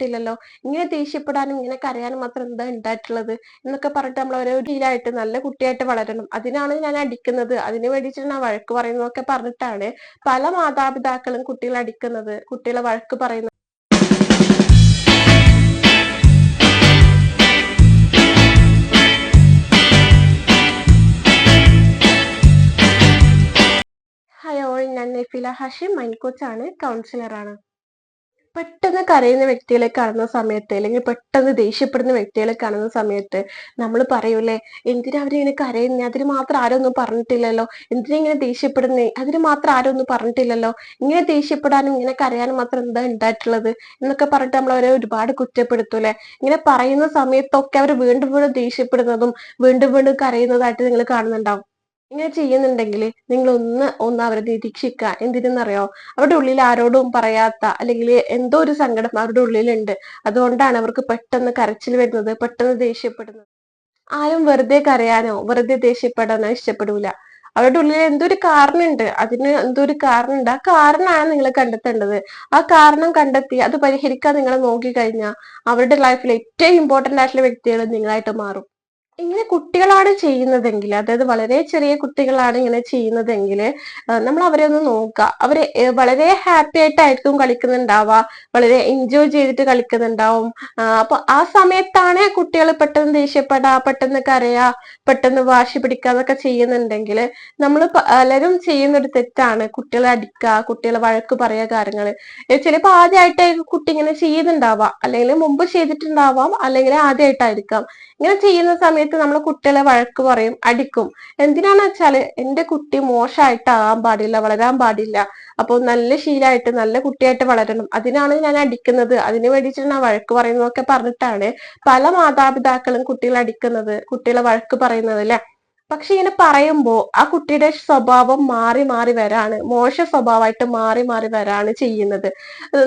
ില്ലല്ലോ ഇങ്ങനെ ദേഷ്യപ്പെടാനും ഇങ്ങനെ കരയാനും മാത്രം എന്താ ഉണ്ടായിട്ടുള്ളത് എന്നൊക്കെ പറഞ്ഞിട്ട് നമ്മൾ ഓരോ രീതിയിലായിട്ട് നല്ല കുട്ടിയായിട്ട് വളരണം. അതിനാണ് ഞാൻ അടിക്കുന്നത്, അതിന് വേണ്ടിയിട്ടാണ് ഞാൻ വഴക്ക് പറയുന്നതൊക്കെ പറഞ്ഞിട്ടാണ് പല മാതാപിതാക്കളും കുട്ടികളെ അടിക്കുന്നത്, കുട്ടികളെ വഴക്ക് പറയുന്നത്. ഹായ് ഓൾ, ഞാൻ നെഫില ഹാഷിം, മൈൻഡ് കോച്ചാണ്, കൗൺസിലറാണ്. പെട്ടെന്ന് കരയുന്ന വ്യക്തികളെ കാണുന്ന സമയത്ത്, അല്ലെങ്കിൽ പെട്ടെന്ന് ദേഷ്യപ്പെടുന്ന വ്യക്തികളെ കാണുന്ന സമയത്ത് നമ്മൾ പറയൂലേ, എന്തിനാ അവരിങ്ങനെ കരയുന്നേ, അതിന് മാത്രം ആരും ഒന്നും പറഞ്ഞിട്ടില്ലല്ലോ, എന്തിനാ ഇങ്ങനെ ദേഷ്യപ്പെടുന്നേ, അതിന് മാത്രം ആരും ഒന്നും പറഞ്ഞിട്ടില്ലല്ലോ, ഇങ്ങനെ ദേഷ്യപ്പെടാനും ഇങ്ങനെ കരയാനും മാത്രം എന്താ ഉണ്ടായിട്ടുള്ളത് എന്നൊക്കെ പറഞ്ഞിട്ട് നമ്മൾ അവരെ ഒരുപാട് കുറ്റപ്പെടുത്തൂലേ. ഇങ്ങനെ പറയുന്ന സമയത്തൊക്കെ അവർ വീണ്ടും വീണ്ടും ദേഷ്യപ്പെടുന്നതും വീണ്ടും വീണ്ടും കരയുന്നതായിട്ട് നിങ്ങൾ കാണുന്നുണ്ടാവും. ഇങ്ങനെ ചെയ്യുന്നുണ്ടെങ്കിൽ നിങ്ങൾ ഒന്ന് അവരെ നിരീക്ഷിക്കുക. എന്തിനെന്നറിയോ, അവരുടെ ഉള്ളിൽ ആരോടും പറയാത്ത അല്ലെങ്കിൽ എന്തോ ഒരു സങ്കടം അവരുടെ ഉള്ളിലുണ്ട്. അതുകൊണ്ടാണ് അവർക്ക് പെട്ടെന്ന് കരച്ചിൽ വരുന്നത്, പെട്ടെന്ന് ദേഷ്യപ്പെടുന്നത്. ആരും വെറുതെ കരയാനോ വെറുതെ ദേഷ്യപ്പെടാനോ ഇഷ്ടപ്പെടൂല. അവരുടെ ഉള്ളിൽ എന്തോ ഒരു കാരണമുണ്ട്, അതിന് എന്തോ ഒരു കാരണമുണ്ട്. ആ കാരണമാണ് നിങ്ങൾ കണ്ടെത്തേണ്ടത്. ആ കാരണം കണ്ടെത്തി അത് പരിഹരിക്കാൻ നിങ്ങൾ നോക്കിക്കഴിഞ്ഞാൽ അവരുടെ ലൈഫിൽ ഏറ്റവും ഇമ്പോർട്ടന്റ് ആയിട്ടുള്ള വ്യക്തികൾ നിങ്ങളായിട്ട് മാറും. ഇങ്ങനെ കുട്ടികളാണ് ചെയ്യുന്നതെങ്കിൽ, അതായത് വളരെ ചെറിയ കുട്ടികളാണ് ഇങ്ങനെ ചെയ്യുന്നതെങ്കിൽ നമ്മൾ അവരെ ഒന്ന് നോക്കുക. അവര് വളരെ ഹാപ്പി ആയിട്ടായിരിക്കും കളിക്കുന്നുണ്ടാവുക, വളരെ എൻജോയ് ചെയ്തിട്ട് കളിക്കുന്നുണ്ടാവും. അപ്പൊ ആ സമയത്താണ് കുട്ടികൾ പെട്ടെന്ന് ദേഷ്യപ്പെടാ, പെട്ടെന്ന് കരയാ, പെട്ടെന്ന് വാശി പിടിക്കാതൊക്കെ ചെയ്യുന്നുണ്ടെങ്കിൽ നമ്മൾ പലരും ചെയ്യുന്ന ഒരു തെറ്റാണ് കുട്ടികളെ അടിക്കുക, കുട്ടികളെ വഴക്ക് പറയുക കാര്യങ്ങൾ. ചിലപ്പോൾ ആദ്യമായിട്ട് കുട്ടി ഇങ്ങനെ ചെയ്യുന്നുണ്ടാവാം, അല്ലെങ്കിൽ മുമ്പ് ചെയ്തിട്ടുണ്ടാവാം, അല്ലെങ്കിൽ ആദ്യമായിട്ടായിരിക്കാം. ഇങ്ങനെ ചെയ്യുന്ന സമയത്ത് നമ്മൾ കുട്ടികളെ വഴക്ക് പറയും, അടിക്കും. എന്തിനാന്ന് വെച്ചാല് എന്റെ കുട്ടി മോശമായിട്ടാകാൻ പാടില്ല, വളരാൻ പാടില്ല. അപ്പൊ നല്ല ശീലമായിട്ട് നല്ല കുട്ടിയായിട്ട് വളരണം, അതിനാണ് ഞാൻ അടിക്കുന്നത്, അതിന് വേണ്ടിയിട്ടാണ് ഞാൻ വഴക്ക് പറയുന്നതൊക്കെ പറഞ്ഞിട്ടാണ് പല മാതാപിതാക്കളും കുട്ടികളെ അടിക്കുന്നത്, കുട്ടികളെ വഴക്ക് പറയുന്നത് അല്ലെ. പക്ഷെ ഇങ്ങനെ പറയുമ്പോ ആ കുട്ടിയുടെ സ്വഭാവം മാറി മാറി വരാണ്, മോശ സ്വഭാവമായിട്ട് മാറി മാറി വരാണ് ചെയ്യുന്നത്.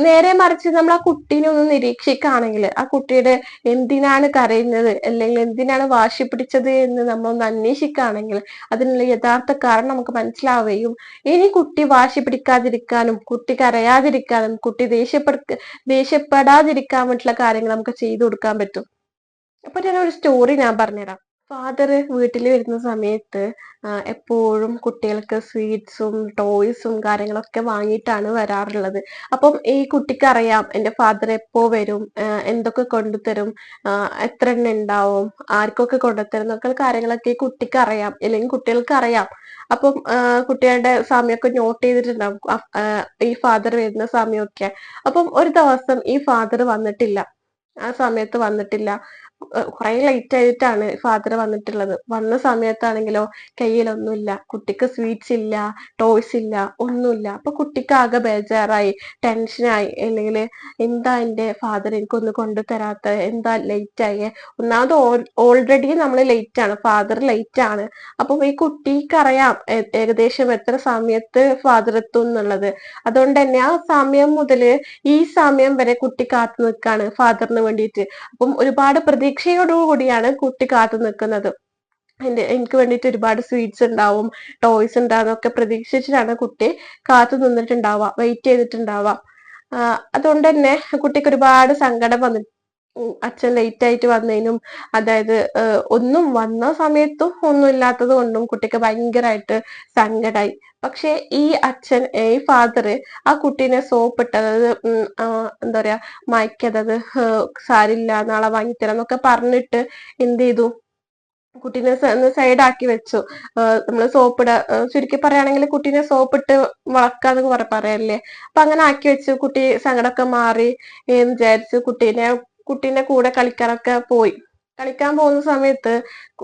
നേരെ മറിച്ച് നമ്മൾ ആ കുട്ടീനെ ഒന്ന് നിരീക്ഷിക്കുകയാണെങ്കിൽ, ആ കുട്ടിയുടെ എന്തിനാണ് കരയുന്നത് അല്ലെങ്കിൽ എന്തിനാണ് വാശി പിടിച്ചത് എന്ന് നമ്മൾ ഒന്ന് അന്വേഷിക്കുകയാണെങ്കിൽ അതിനുള്ള യഥാർത്ഥ കാരണം നമുക്ക് മനസ്സിലാവുകയും ഇനി കുട്ടി വാശി പിടിക്കാതിരിക്കാനും കുട്ടി കരയാതിരിക്കാനും കുട്ടി ദേഷ്യപ്പെടാതിരിക്കാൻ വേണ്ടിയിട്ടുള്ള കാര്യങ്ങൾ നമുക്ക് ചെയ്തു കൊടുക്കാൻ പറ്റും. അപ്പൊ ഞാനൊരു സ്റ്റോറി ഞാൻ പറഞ്ഞുതരാം. ഫാദർ വീട്ടിൽ വരുന്ന സമയത്ത് എപ്പോഴും കുട്ടികൾക്ക് സ്വീറ്റ്സും ടോയ്സും കാര്യങ്ങളൊക്കെ വാങ്ങിയിട്ടാണ് വരാറുള്ളത്. അപ്പം ഈ കുട്ടിക്ക് അറിയാം എന്റെ ഫാദർ എപ്പോ വരും, എന്തൊക്കെ കൊണ്ടുതരും, എത്ര എണ്ണം ഉണ്ടാവും, ആർക്കൊക്കെ കൊണ്ടുതരും എന്നൊക്കെ കാര്യങ്ങളൊക്കെ ഈ കുട്ടിക്ക് അറിയാം, അല്ലെങ്കിൽ കുട്ടികൾക്ക് അറിയാം. അപ്പം കുട്ടികളുടെ സമയമൊക്കെ നോട്ട് ചെയ്തിട്ടുണ്ടാവും, ഈ ഫാദർ വരുന്ന സമയമൊക്കെ. അപ്പം ഒരു ദിവസം ഈ ഫാദർ വന്നിട്ടില്ല, ആ സമയത്ത് വന്നിട്ടില്ല. കുറെ ലേറ്റ് ആയിട്ടാണ് ഫാദർ വന്നിട്ടുള്ളത്. വന്ന സമയത്താണെങ്കിലോ കയ്യിലൊന്നുമില്ല, കുട്ടിക്ക് സ്വീറ്റ്സ് ഇല്ല, ടോയ്സ് ഇല്ല, ഒന്നുമില്ല. അപ്പൊ കുട്ടിക്ക് ആകെ ബേജാറായി, ടെൻഷനായി. അല്ലെങ്കിൽ എന്താ എന്റെ ഫാദർ എനിക്കൊന്ന് കൊണ്ടു തരാത്ത, എന്താ ലേറ്റ് ആയേ. ഒന്നാമത് ഓൾറെഡി നമ്മൾ ലേറ്റ് ആണ്, ഫാദർ ലേറ്റ് ആണ്. അപ്പം ഈ കുട്ടിക്ക് അറിയാം ഏകദേശം എത്ര സമയത്ത് ഫാദർ എത്തും എന്നുള്ളത്. അതുകൊണ്ട് തന്നെ ആ സമയം മുതല് ഈ സമയം വരെ കുട്ടി കാത്തു നിൽക്കാണ് ഫാദറിന് വേണ്ടിയിട്ട്. അപ്പം ഒരുപാട് പ്രതീക്ഷയോടുകൂടിയാണ് കുട്ടി കാത്തു നിൽക്കുന്നത്. എനിക്ക് വേണ്ടിയിട്ട് ഒരുപാട് സ്വീറ്റ്സ് ഉണ്ടാവും, ടോയ്സ് ഉണ്ടാവും ഒക്കെ പ്രതീക്ഷിച്ചിട്ടാണ് കുട്ടി കാത്തു നിന്നിട്ടുണ്ടാവുക, വെയിറ്റ് ചെയ്തിട്ടുണ്ടാവുക. അതുകൊണ്ട് തന്നെ കുട്ടിക്ക് ഒരുപാട് സങ്കടം വന്നിട്ട്, അച്ഛൻ ലേറ്റ് ആയിട്ട് വന്നതിനും, അതായത് ഒന്നും വന്ന സമയത്തും ഒന്നും ഇല്ലാത്തത് കൊണ്ടും കുട്ടിക്ക് ഭയങ്കരമായിട്ട് സങ്കടായി. പക്ഷെ ഈ അച്ഛൻ, ഈ ഫാദർ ആ കുട്ടീനെ സോപ്പിട്ട്, അതായത് എന്താ പറയാ, മയക്കതത് സാരില്ല, നാളെ വാങ്ങിത്തരാം എന്നൊക്കെ പറഞ്ഞിട്ട് എന്ത് ചെയ്തു, കുട്ടീനെ സൈഡാക്കി വെച്ചു. നമ്മള് സോപ്പിട, ചുരുക്കി പറയുകയാണെങ്കിൽ കുട്ടീനെ സോപ്പിട്ട് വളക്കാന്നൊക്കെ പറയല്ലേ. അപ്പൊ അങ്ങനെ ആക്കി വെച്ചു. കുട്ടി സങ്കടമൊക്കെ മാറി എന്ന് വിചാരിച്ചു കുട്ടീന്റെ കൂടെ കളിക്കാനൊക്കെ പോയി. കളിക്കാൻ പോകുന്ന സമയത്ത്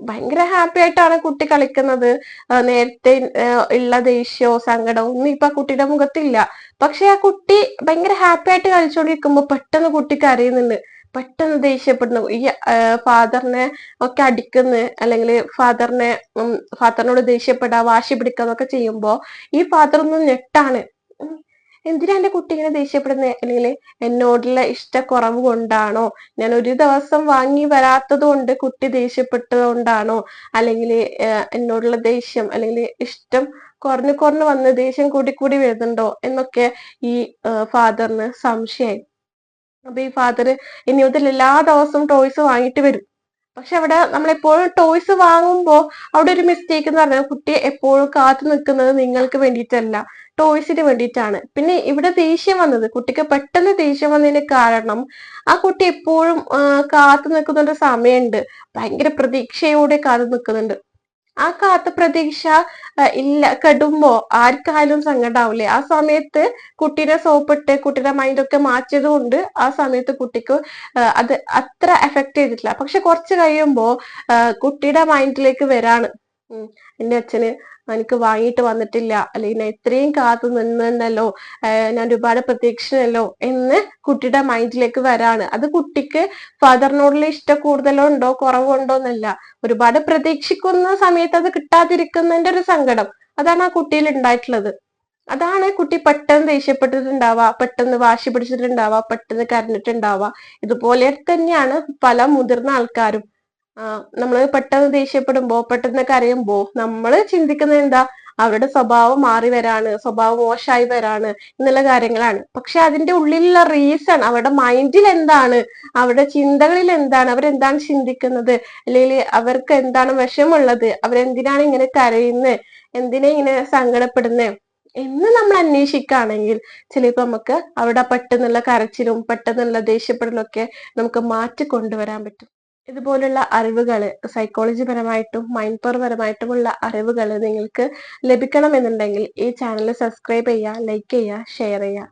ഭയങ്കര ഹാപ്പി ആയിട്ടാണ് കുട്ടി കളിക്കുന്നത്. നേരത്തെ ഉള്ള ദേഷ്യമോ സങ്കടമോ ഒന്നും ഇപ്പൊ ആ കുട്ടിയുടെ മുഖത്തില്ല. പക്ഷെ ആ കുട്ടി ഭയങ്കര ഹാപ്പി ആയിട്ട് കളിച്ചോണ്ടിരിക്കുമ്പോ പെട്ടെന്ന് കുട്ടി കരയുന്നുണ്ട്, പെട്ടെന്ന് ദേഷ്യപ്പെടുന്നു. ഈ ഫാദറിനെ ഒക്കെ അടിക്കുന്നു, അല്ലെങ്കിൽ ഫാദറിനോട് ദേഷ്യപ്പെടാ, വാശി പിടിക്കാന്നൊക്കെ ചെയ്യുമ്പോ ഈ ഫാദർ ഒന്ന് ഞെട്ടാണ്. എന്തിനാ എന്റെ കുട്ടി ഇങ്ങനെ ദേഷ്യപ്പെടുന്നത്, അല്ലെങ്കിൽ എന്നോടുള്ള ഇഷ്ടക്കുറവ് കൊണ്ടാണോ, ഞാൻ ഒരു ദിവസം വാങ്ങി വരാത്തത് കൊണ്ട് കുട്ടി ദേഷ്യപ്പെട്ടത് കൊണ്ടാണോ, അല്ലെങ്കിൽ എന്നോടുള്ള ദേഷ്യം അല്ലെങ്കിൽ ഇഷ്ടം കുറഞ്ഞു കുറഞ്ഞു വന്ന് ദേഷ്യം കൂടി കൂടി വരുന്നുണ്ടോ എന്നൊക്കെ ഈ ഫാദറിന് സംശയമായി. അപ്പൊ ഈ ഫാദർ ഇനി മുതൽ എല്ലാ ദിവസവും ടോയ്സ് വാങ്ങിട്ട് വരും. പക്ഷെ അവിടെ നമ്മളെപ്പോഴും ടോയ്സ് വാങ്ങുമ്പോൾ അവിടെ ഒരു മിസ്റ്റേക്ക് എന്ന് പറഞ്ഞാൽ കുട്ടി എപ്പോഴും കാത്തു നിൽക്കുന്നത് നിങ്ങൾക്ക് വേണ്ടിയിട്ടല്ല, ടോയ്സിന് വേണ്ടിയിട്ടാണ്. പിന്നെ ഇവിടെ ദേഷ്യം വന്നത്, കുട്ടിക്ക് പെട്ടെന്ന് ദേഷ്യം വന്നതിന് കാരണം ആ കുട്ടി എപ്പോഴും കാത്തു നിൽക്കുന്ന ഒരു സമയമുണ്ട്, ഭയങ്കര പ്രതീക്ഷയോടെ കാത്തു നിൽക്കുന്നുണ്ട്. ആ കാത്ത പ്രതീക്ഷ ഇല്ല കെടുമ്പോ ആർക്കായാലും സങ്കടാവില്ലേ? ആ സമയത്ത് കുട്ടീനെ സോപ്പിട്ട് കുട്ടിയുടെ മൈൻഡൊക്കെ മാറ്റിയത് കൊണ്ട് ആ സമയത്ത് കുട്ടിക്ക് അത് അത്ര എഫക്ട് ചെയ്തിട്ടില്ല. പക്ഷെ കുറച്ച് കഴിയുമ്പോ കുട്ടിയുടെ മൈൻഡിലേക്ക് വരാണ്, എന്റെ അച്ഛന് എനിക്ക് വാങ്ങിയിട്ട് വന്നിട്ടില്ല, അല്ലെങ്കിൽ ഞാൻ ഇത്രയും കാത്തു നിന്നല്ലോ, ഞാൻ ഒരുപാട് പ്രതീക്ഷിച്ചല്ലോ എന്ന് കുട്ടിയുടെ മൈൻഡിലേക്ക് വരാണ്. അത് കുട്ടിക്ക് ഫാദറിനോടുള്ള ഇഷ്ടം കൂടുതലോ ഉണ്ടോ കുറവോ ഉണ്ടോ എന്നല്ല, ഒരുപാട് പ്രതീക്ഷിക്കുന്ന സമയത്ത് അത് കിട്ടാതിരിക്കുന്നതിന്റെ ഒരു സങ്കടം, അതാണ് ആ കുട്ടിയിൽ ഉണ്ടായിട്ടുള്ളത്. അതാണ് കുട്ടി പെട്ടെന്ന് ദേഷ്യപ്പെട്ടിട്ടുണ്ടാവുക, പെട്ടെന്ന് വാശി പിടിച്ചിട്ടുണ്ടാവുക, പെട്ടെന്ന് കരഞ്ഞിട്ടുണ്ടാവുക. ഇതുപോലെ തന്നെയാണ് പല മുതിർന്ന ആൾക്കാരും. നമ്മൾ പെട്ടെന്ന് ദേഷ്യപ്പെടുമ്പോ പെട്ടെന്ന് കരയുമ്പോ നമ്മൾ ചിന്തിക്കുന്നത് എന്താ, അവരുടെ സ്വഭാവം മാറി വരാണ്, സ്വഭാവം മോശമായി വരാണ് എന്നുള്ള കാര്യങ്ങളാണ്. പക്ഷെ അതിന്റെ ഉള്ളിലുള്ള റീസൺ, അവരുടെ മൈൻഡിൽ എന്താണ്, അവരുടെ ചിന്തകളിൽ എന്താണ്, അവരെന്താണ് ചിന്തിക്കുന്നത്, അല്ലെങ്കിൽ അവർക്ക് എന്താണ് വിഷമുള്ളത്, അവരെന്തിനാണ് ഇങ്ങനെ കരയുന്നത്, എന്തിനാ ഇങ്ങനെ സങ്കടപ്പെടുന്നത് എന്ന് നമ്മൾ അന്വേഷിക്കുകയാണെങ്കിൽ ചിലപ്പോ നമുക്ക് അവിടെ പെട്ടെന്നുള്ള കരച്ചിലും പെട്ടെന്നുള്ള ദേഷ്യപ്പെടലും ഒക്കെ നമുക്ക് മാറ്റി കൊണ്ടുവരാൻ പറ്റും. ഇതുപോലുള്ള അറിവുകൾ, സൈക്കോളജി പരമായിട്ടും മൈൻഡ് പവർ പരമായിട്ടുമുള്ള അറിവുകൾ നിങ്ങൾക്ക് ലഭിക്കണമെന്നുണ്ടെങ്കിൽ ഈ ചാനൽ സബ്സ്ക്രൈബ് ചെയ്യുക, ലൈക്ക് ചെയ്യുക, ഷെയർ ചെയ്യുക.